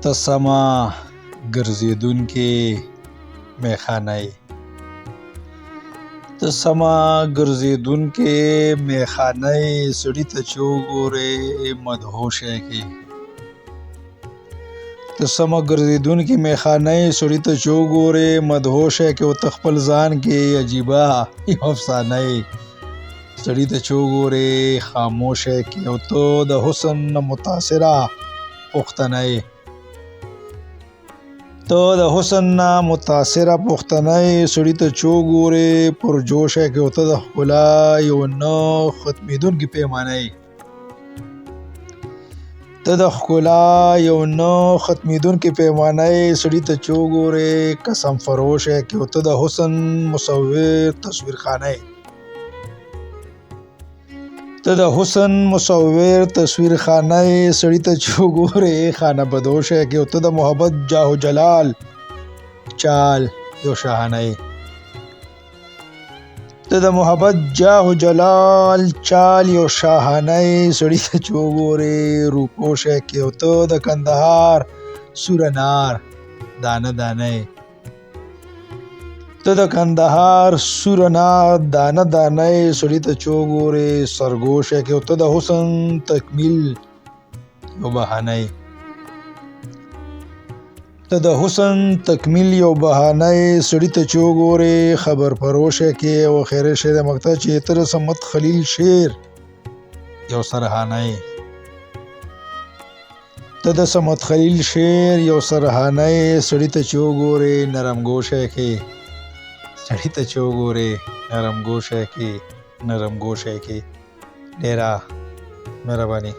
ته سمه ګرځېدونکې میخانه یې. ته سمه ګرځېدونکې میخانه یې، سړي ته چې وګورې مدهوشه کې. ته سمه ګرځېدونکې میخانه یې، سړي ته چې وګورې مدهوشه کې. او ته خپل ځان کې عجیبه یو افسانه یې، سړي ته چې وګورې خاموشه کې. او ته د حسن نه متاثره پښتنه یې. ته د حسن نه متاثره پښتنه یې، سړي ته چې وګورې پرجوشه کې. او ته د ښکلا یو نه ختمېدونکې پیمانه یې. ته د ښکلا یو نه ختمېدونکې پیمانه یې، سړي ته چې وګورې قسم فروشه کې. او ته د حسن مصور تصویرخانه یې. ته د حسن مصور تصویرخانه یې، سړي ته چې وګورې خانه بدوشه کې. او ته د محبت جاه و جلال چال یو شاهانه یې. ته د محبت جاه و جلال چال یو شاهانه یې، سړي ته چې وګورې روپوشه کې. او ته د کندهار سور انار دانه دانه یې. ته د کندهار سور انار دانه دانه یې، سړي ته چې وګورې سرګوشه کې. او ته د حسن تکمیل یو بهانه یې. ته د حسن تکمیل یو بهانه یې، سړي ته چې وګورې خبر پروشه کې. او خیر شعر مقطع چې ته د صمد خلیل شعر یو سرهانه یې. ته د صمد خلیل شعر یو سرهانه یې، سړي ته چې وګورې نرم ګوشه کې. سړي ته چې وګورې نرم ګوشه کې، نرم ګوشه کې. ډېره مهرباني.